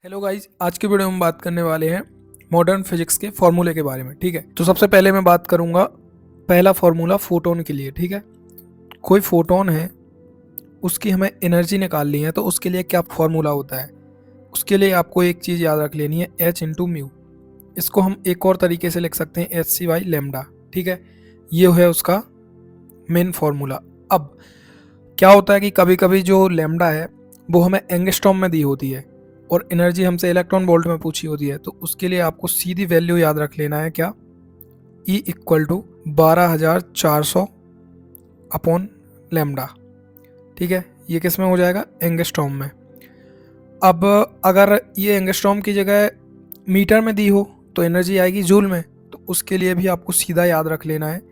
Hello guys, आज के video में बात करने वाले हैं मॉडर्न फिजिक्स के फॉर्मूले के बारे में। ठीक है, तो सबसे पहले मैं बात करूंगा पहला फॉर्मूला फोटोन के लिए। ठीक है, कोई फोटोन है, उसकी हमें एनर्जी निकालनी है, तो उसके लिए क्या फॉर्मूला होता है। उसके लिए आपको एक चीज़ याद रख लेनी है, एच इंटू म्यू। इसको हम एक और तरीके से लिख सकते हैं, एच सी वाई लेमडा। ठीक है, ये है उसका मेन फॉर्मूला। अब क्या होता है कि कभी कभी जो लेमडा है वो हमें एंगस्ट्रॉम में दी होती है और एनर्जी हमसे इलेक्ट्रॉन वोल्ट में पूछी होती है, तो उसके लिए आपको सीधी वैल्यू याद रख लेना है, क्या, E equal to 12,400 upon lambda. ठीक है, ये किस में हो जाएगा, एंगस्ट्रॉम में। अब अगर ये एंगस्ट्रॉम की जगह मीटर में दी हो तो एनर्जी आएगी जूल में, तो उसके लिए भी आपको सीधा याद रख लेना है,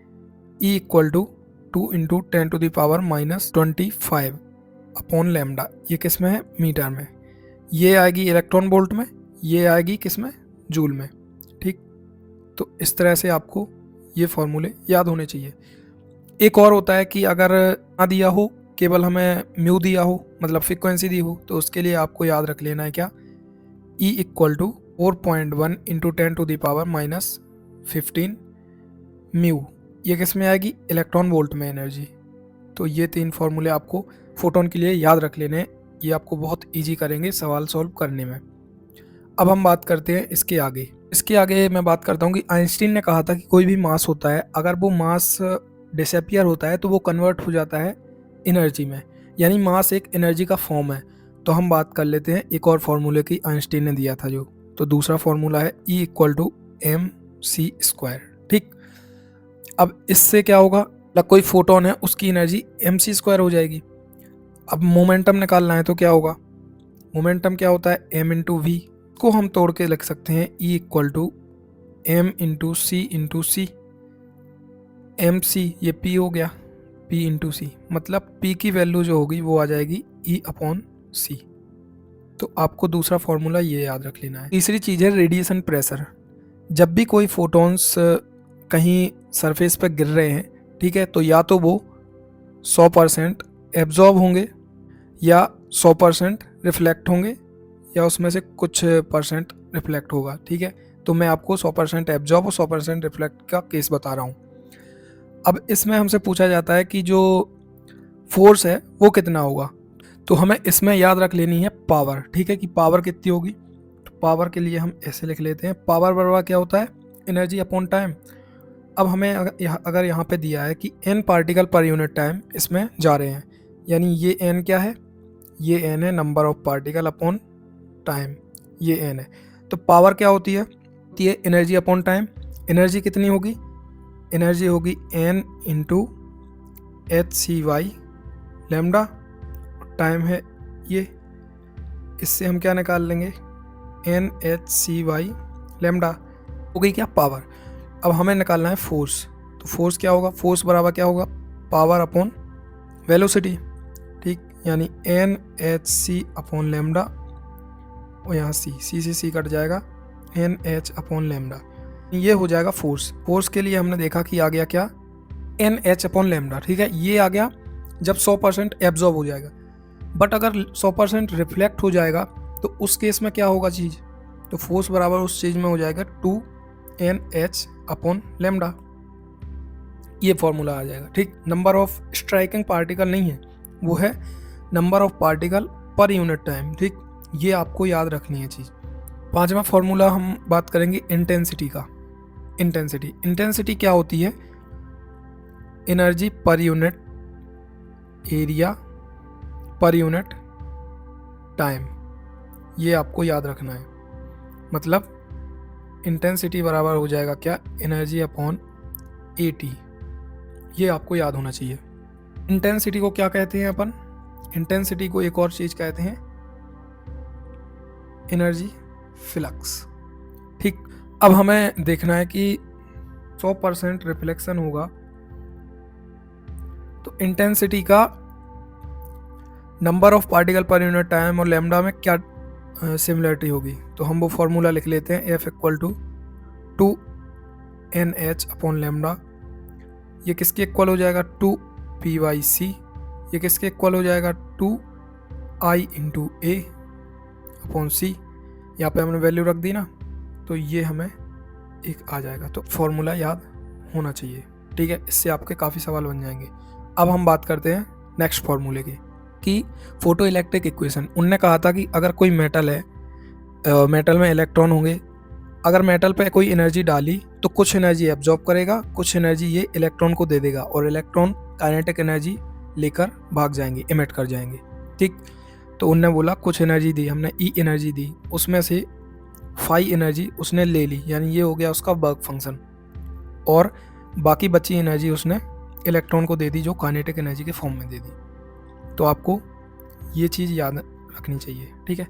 E equal to 2 into 10⁻⁻25 upon lambda. ये किस में है, मीटर में। ये आएगी इलेक्ट्रॉन वोल्ट में, ये आएगी किस में, जूल में। ठीक, तो इस तरह से आपको ये फॉर्मूले याद होने चाहिए। एक और होता है कि अगर ना दिया हो, केवल हमें म्यू दिया हो, मतलब फ्रीक्वेंसी दी हो, तो उसके लिए आपको याद रख लेना है, क्या, E equal to 4.1 into 10⁻⁻15 mu. ये किस में आएगी, इलेक्ट्रॉन वोल्ट में एनर्जी। तो ये तीन फार्मूले आपको फोटोन के लिए याद रख लेने हैं, ये आपको बहुत इजी करेंगे सवाल सॉल्व करने में। अब हम बात करते हैं इसके आगे मैं बात करता हूँ कि आइंस्टीन ने कहा था कि कोई भी मास होता है, अगर वो मास डिसअपियर होता है तो वो कन्वर्ट हो जाता है एनर्जी में, यानी मास एक एनर्जी का फॉर्म है। तो हम बात कर लेते हैं एक और फार्मूले की आइंस्टीन ने दिया था जो, तो दूसरा फार्मूला है E equal to m c square. ठीक, अब इससे क्या होगा, कोई फोटोन है उसकी एनर्जी एम सी स्क्वायर हो जाएगी। अब मोमेंटम निकालना है तो क्या होगा, मोमेंटम क्या होता है, m इंटू वी। को हम तोड़ के लिख सकते हैं E equal to m into c. M c ये P हो गया, P इंटू सी, मतलब P की वैल्यू जो होगी वो आ जाएगी E अपॉन सी। तो आपको दूसरा फॉर्मूला ये याद रख लेना है। तीसरी चीज़ है रेडिएशन प्रेशर। जब भी कोई फोटॉन्स कहीं सरफेस पर गिर रहे हैं, ठीक है, तो या तो वो 100% एब्जॉर्ब होंगे या 100% रिफ्लेक्ट होंगे, या उसमें से कुछ परसेंट रिफ्लेक्ट होगा। ठीक है, तो मैं आपको 100% एब्जॉर्ब और 100% रिफ्लेक्ट का केस बता रहा हूँ। अब इसमें हमसे पूछा जाता है कि जो फोर्स है वो कितना होगा, तो हमें इसमें याद रख लेनी है पावर। ठीक है, कि पावर कितनी होगी, तो पावर के लिए हम ऐसे लिख लेते हैं, पावर बराबर क्या होता है, एनर्जी अपॉन टाइम। अब हमें अगर यहाँ पे दिया है कि n particle per unit time इसमें जा रहे हैं, यानी ये n क्या है, ये n है number of particle upon time, ये n है। तो पावर क्या होती है एनर्जी अपॉन टाइम। एनर्जी कितनी होगी, एनर्जी होगी n into h c by lambda, time है ये, इससे हम क्या निकाल लेंगे, n h c by lambda हो गई क्या, पावर। अब हमें निकालना है फोर्स, तो फोर्स क्या होगा, फोर्स बराबर क्या होगा, पावर अपॉन वेलोसिटी। ठीक, यानी n h c upon lambda, और यहाँ सी से सी कट जाएगा, एन एच अपॉन लेमडा, ये हो जाएगा फोर्स। फोर्स के लिए हमने देखा कि आ गया क्या, एन एच अपॉन लेमडा। ठीक है, ये आ गया जब 100% एब्जॉर्ब हो जाएगा, बट अगर 100% रिफ्लेक्ट हो जाएगा तो उस केस में क्या होगा चीज़, तो फोर्स बराबर उस चीज़ में हो जाएगा 2 NH अपॉन लेमडा, ये फॉर्मूला आ जाएगा। ठीक, नंबर ऑफ स्ट्राइकिंग पार्टिकल नहीं है, वो है number of particle per unit time. ठीक, ये आपको याद रखनी है चीज़। पांचवा फॉर्मूला हम बात करेंगे इंटेंसिटी का। इंटेंसिटी क्या होती है, energy per unit area per unit time, ये आपको याद रखना है। मतलब इंटेंसिटी बराबर हो जाएगा क्या, एनर्जी अपॉन AT, ये आपको याद होना चाहिए। इंटेंसिटी को क्या कहते हैं अपन, इंटेंसिटी को एक और चीज़ कहते हैं, एनर्जी फ्लक्स। ठीक, अब हमें देखना है कि 100% रिफ्लेक्शन होगा, तो इंटेंसिटी का number of particle per unit time और लेमडा में क्या सिमिलरिटी होगी, तो हम वो फॉर्मूला लिख लेते हैं, F equal to 2NH upon lambda. ये किसके इक्वल हो जाएगा, 2PYC। ये किसके इक्वल हो जाएगा, 2I into A upon C। यहाँ पे हमने वैल्यू रख दी ना, तो ये हमें एक आ जाएगा। तो फॉर्मूला याद होना चाहिए, ठीक है। इससे आपके काफ़ी सवाल बन जाएंगे। अब हम बात करते हैं नेक्स्ट फॉर्मूले की, कि फोटो इलेक्ट्रिक इक्वेशन। उनने कहा था कि अगर कोई मेटल है, मेटल में इलेक्ट्रॉन होंगे, अगर मेटल पे कोई एनर्जी डाली तो कुछ एनर्जी एब्जॉर्ब करेगा, कुछ एनर्जी ये इलेक्ट्रॉन को दे देगा, और इलेक्ट्रॉन काइनेटिक एनर्जी लेकर भाग जाएंगे, इमिट कर जाएंगे, ठीक। तो उनने बोला कुछ एनर्जी दी, हमने ई एनर्जी दी, उसमें से फाई एनर्जी उसने ले ली, यानी ये हो गया उसका वर्क फंक्शन, और बाकी बची एनर्जी उसने इलेक्ट्रॉन को दे दी, जो काइनेटिक एनर्जी के फॉर्म में दे दी। तो आपको ये चीज़ याद रखनी चाहिए, ठीक है।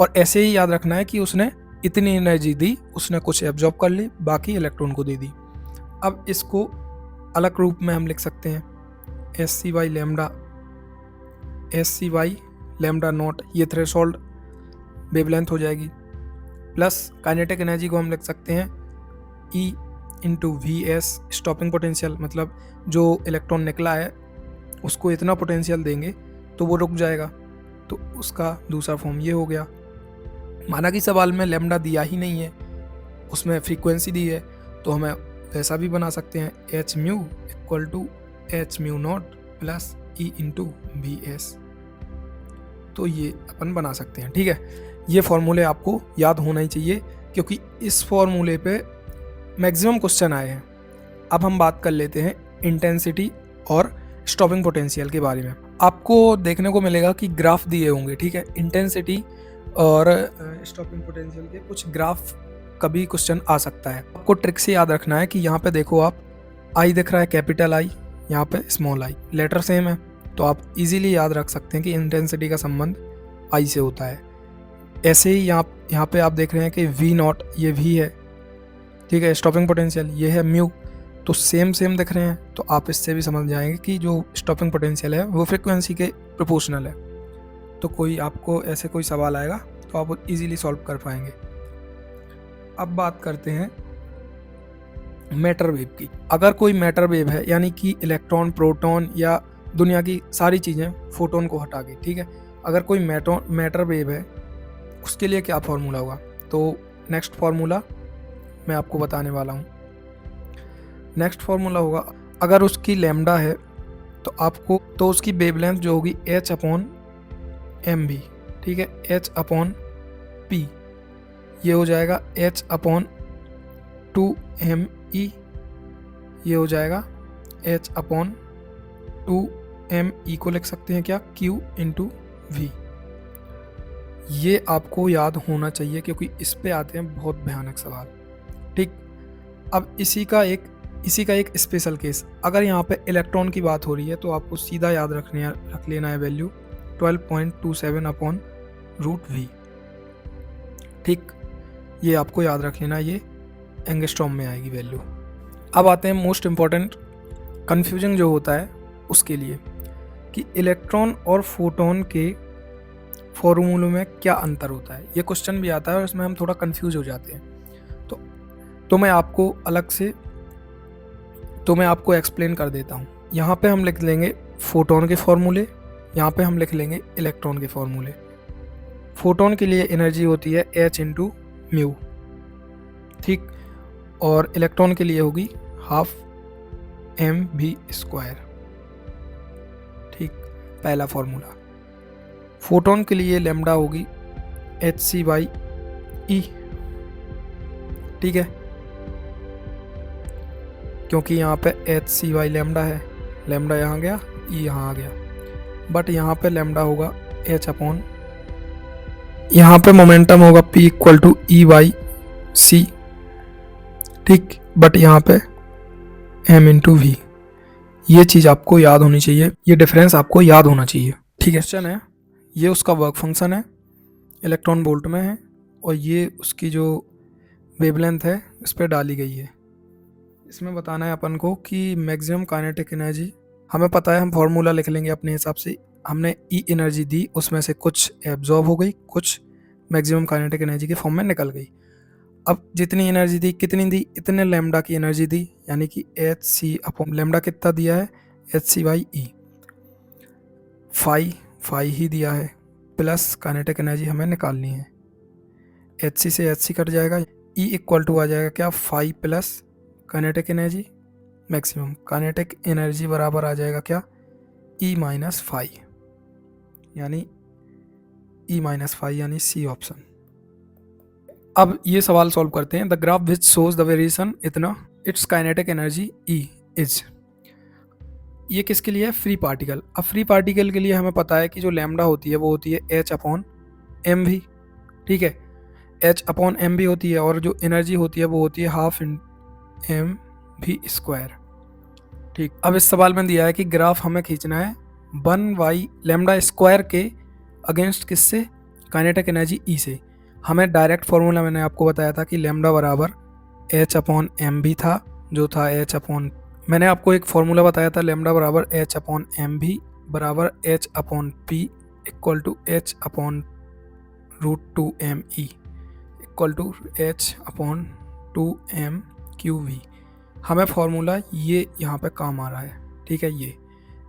और ऐसे ही याद रखना है कि उसने इतनी एनर्जी दी, उसने कुछ एब्जॉर्ब कर ली, बाकी इलेक्ट्रॉन को दे दी। अब इसको अलग रूप में हम लिख सकते हैं, s c by lambda naught, ये थ्रेशोल्ड वेवलेंथ हो जाएगी, प्लस काइनेटिक एनर्जी को हम लिख सकते हैं ई into v S, stopping potential, मतलब जो इलेक्ट्रॉन निकला है उसको इतना पोटेंशियल देंगे तो वो रुक जाएगा, तो उसका दूसरा फॉर्म ये हो गया। माना कि सवाल में लेमडा दिया ही नहीं है, उसमें फ्रीक्वेंसी दी है, तो हमें वैसा भी बना सकते हैं, h mu equal to h mu naught plus e into v s. तो ये अपन बना सकते हैं, ठीक है। ये फॉर्मूले आपको याद होना ही चाहिए, क्योंकि इस फॉर्मूले पे मैक्सिमम क्वेश्चन आए हैं। अब हम बात कर लेते हैं इंटेंसिटी और स्टॉपिंग पोटेंशियल के बारे में। आपको देखने को मिलेगा कि ग्राफ दिए होंगे, ठीक है। इंटेंसिटी और स्टॉपिंग पोटेंशियल के कुछ ग्राफ कभी क्वेश्चन आ सकता है। आपको ट्रिक से याद रखना है कि यहाँ पे देखो, आप आई दिख रहा है कैपिटल आई, यहाँ पे स्मॉल आई, लेटर सेम है, तो आप इजीली याद रख सकते हैं कि इंटेंसिटी का संबंध आई से होता है। ऐसे ही यहाँ पे आप देख रहे हैं कि वी नॉट, ये वी है, ठीक है। स्टॉपिंग पोटेंशियल ये है म्यू, तो सेम दिख रहे हैं, तो आप इससे भी समझ जाएंगे कि जो स्टॉपिंग पोटेंशियल है वो फ्रिक्वेंसी के प्रोपोर्शनल है। तो कोई आपको ऐसे कोई सवाल आएगा तो आप इजीली सॉल्व कर पाएंगे। अब बात करते हैं मैटर वेव की। अगर कोई मैटर वेव है, यानी कि इलेक्ट्रॉन, प्रोटॉन या दुनिया की सारी चीज़ें फोटोन को हटा के, ठीक है, अगर कोई मैटर वेव है, उसके लिए क्या फॉर्मूला होगा? तो नेक्स्ट फार्मूला मैं आपको बताने वाला हूँ। नेक्स्ट फार्मूला होगा, अगर उसकी लैम्डा है तो उसकी वेवलेंथ जो होगी h अपॉन एम भी, ठीक है, h अपॉन पी, ये हो जाएगा h अपॉन 2me, ये हो जाएगा h अपॉन 2me को लिख सकते हैं क्या, q इंटू वी। ये आपको याद होना चाहिए, क्योंकि इस पे आते हैं बहुत भयानक सवाल, ठीक। अब इसी का एक स्पेशल केस, अगर यहाँ पे इलेक्ट्रॉन की बात हो रही है तो आपको सीधा याद रख लेना है वैल्यू 12.27 अपॉन रूट वी, ठीक। ये आपको याद रख लेना, ये एंगस्ट्रॉम में आएगी वैल्यू। अब आते हैं मोस्ट इम्पॉर्टेंट कन्फ्यूजन जो होता है उसके लिए, कि इलेक्ट्रॉन और फोटोन के फॉर्मूलों में क्या अंतर होता है। ये क्वेश्चन भी आता है और इसमें हम थोड़ा कंफ्यूज हो जाते हैं। तो मैं आपको एक्सप्लेन कर देता हूँ। यहाँ पे हम लिख लेंगे फोटोन के फॉर्मूले, यहाँ पे हम लिख लेंगे इलेक्ट्रॉन के फॉर्मूले। फोटोन के लिए एनर्जी होती है h इंटू म्यू, ठीक, और इलेक्ट्रॉन के लिए होगी हाफ एम वी स्क्वायर, ठीक, पहला फॉर्मूला। फोटोन के लिए लैम्डा होगी एच सी बाई ई, ठीक है, क्योंकि यहाँ पे एच सी बाई लैम्डा है, लैम्डा यहाँ गया, ई यहाँ आ गया, बट यहाँ पे लैम्डा होगा एच अपॉन, यहाँ पे मोमेंटम होगा P equal to E by C, ठीक, बट यहाँ पे m इंटू वी। ये चीज़ आपको याद होनी चाहिए, ये डिफरेंस आपको याद होना चाहिए, ठीक है। क्वेश्चन है, ये उसका वर्क फंक्शन है, इलेक्ट्रॉन वोल्ट में है, और ये उसकी जो वेवलेंथ है इस पर डाली गई है। इसमें बताना है अपन को कि मैक्सिमम काइनेटिक एनर्जी, हमें पता है, हम फार्मूला लिख लेंगे अपने हिसाब से। हमने ई एनर्जी दी, उसमें से कुछ एब्जॉर्ब हो गई, कुछ मैक्सिमम काइनेटिक एनर्जी के फॉर्म में निकल गई। अब जितनी एनर्जी दी, कितनी दी, इतने लैम्डा की एनर्जी दी, यानी कि एच सी अपॉन लैम्डा कितना दिया है, H C by E, phi ही दिया है, प्लस काइनेटिक एनर्जी हमें निकालनी है एच सी से एच सी कट जाएगा, ई इक्वल टू आ जाएगा क्या, 5 plus kinetic energy maximum, kinetic energy बराबर आ जाएगा क्या, ई माइनस 5, यानी ई माइनस 5 यानी सी ऑप्शन। अब ये सवाल सॉल्व करते हैं। The graph which shows the variation इतना it's kinetic energy E is, ये किसके लिए है, फ्री पार्टिकल। अब फ्री पार्टिकल के लिए हमें पता है कि जो लैम्डा होती है वो होती है एच अपॉन एम वी, ठीक है, एच अपॉन एम वी होती है, और जो एनर्जी होती है वो होती है हाफ एम वी स्क्वायर, ठीक। अब इस सवाल में दिया है कि ग्राफ हमें खींचना है 1/, लैम्डा स्क्वायर के अगेंस्ट किससे, काइनेटिक एनर्जी ई से। हमें डायरेक्ट फार्मूला मैंने आपको बताया था कि लैम्डा बराबर एच अपॉन एम भी था, जो था एच अपॉन, मैंने आपको एक फार्मूला बताया था, लैम्डा बराबर एच अपॉन एम भी बराबर h upon p equal to h upon √2m e equal to h upon 2m q v. हमें फार्मूला ये यहाँ पे काम आ रहा है, ठीक है। ये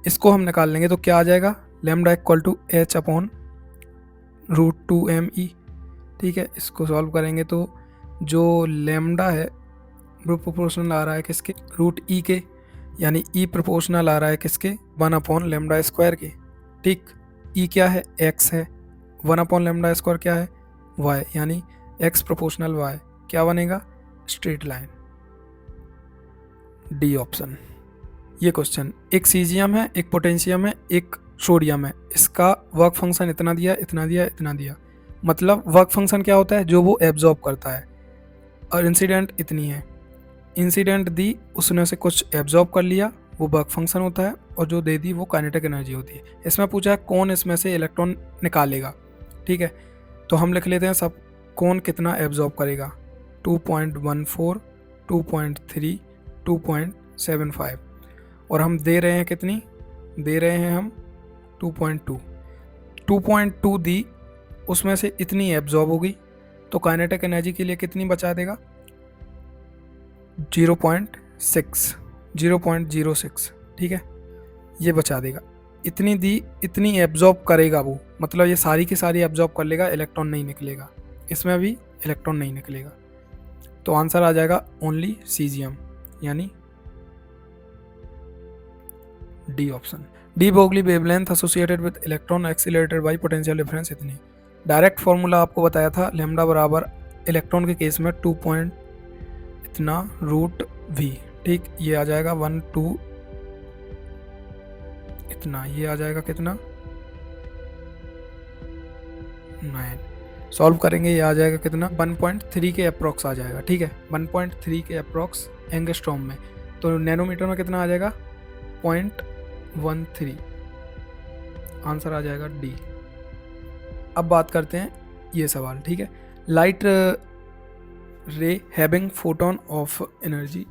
इसको हम निकाल लेंगे तो क्या आ जाएगा, lambda equal to h upon √2m e, ठीक है। इसको सॉल्व करेंगे तो जो लैम्डा है वो प्रोपोर्शनल आ रहा है किसके, रूट ई के, यानी ई प्रोपोर्शनल आ रहा है किसके, 1 अपॉन लैम्डा स्क्वायर के, ठीक। ई क्या है, एक्स है, 1 अपॉन लैम्डा स्क्वायर क्या है, वाई, यानी एक्स प्रोपोर्शनल वाई, क्या बनेगा, स्ट्रेट लाइन, डी ऑप्शन। ये क्वेश्चन, एक सीजियम है, एक पोटेंशियम है, एक सोडियम है, इसका वर्क फंक्शन इतना दिया, इतना दिया, इतना दिया। मतलब वर्क फंक्शन क्या होता है, जो वो एब्जॉर्ब करता है, और इंसिडेंट इतनी है, इंसिडेंट दी उसने से कुछ एब्जॉर्ब कर लिया, वो वर्क फंक्शन होता है, और जो दे दी वो काइनेटिक एनर्जी होती है। इसमें पूछा है कौन इसमें से इलेक्ट्रॉन निकालेगा, ठीक है। तो हम लिख लेते हैं सब, कौन कितना एब्जॉर्ब करेगा, 2.14, 2.3, 2.75, और हम दे रहे हैं कितनी, दे रहे हैं हम 2.2, 2.2 दी, उसमें से इतनी एब्जॉर्ब होगी, तो काइनेटिक एनर्जी के लिए कितनी बचा देगा, 0.06, ठीक है, ये बचा देगा। इतनी दी, इतनी एब्जॉर्ब करेगा वो, मतलब ये सारी की सारी एब्जॉर्ब कर लेगा, इलेक्ट्रॉन नहीं निकलेगा, इसमें भी इलेक्ट्रॉन नहीं निकलेगा। तो आंसर आ जाएगा ओनली सीजियम, यानी D option. De Broglie wavelength associated with electron accelerated by potential difference इतनी। डायरेक्ट फॉर्मूला आपको बताया था, लैम्डा बराबर इलेक्ट्रॉन के केस में 2 पॉइंट इतना √v, ठीक। ये आ जाएगा 1 2 इतना, ये आ जाएगा कितना 9, सॉल्व करेंगे ये आ जाएगा कितना 1.3 के अप्रॉक्स आ जाएगा, ठीक है, 1.3 के अप्रॉक्स एंगस्ट्रॉम में। तो नैनोमीटर में कितना आ जाएगा 0.13, आंसर आ जाएगा डी। अब बात करते हैं ये सवाल, ठीक है। लाइट रे हैविंग फोटोन ऑफ एनर्जी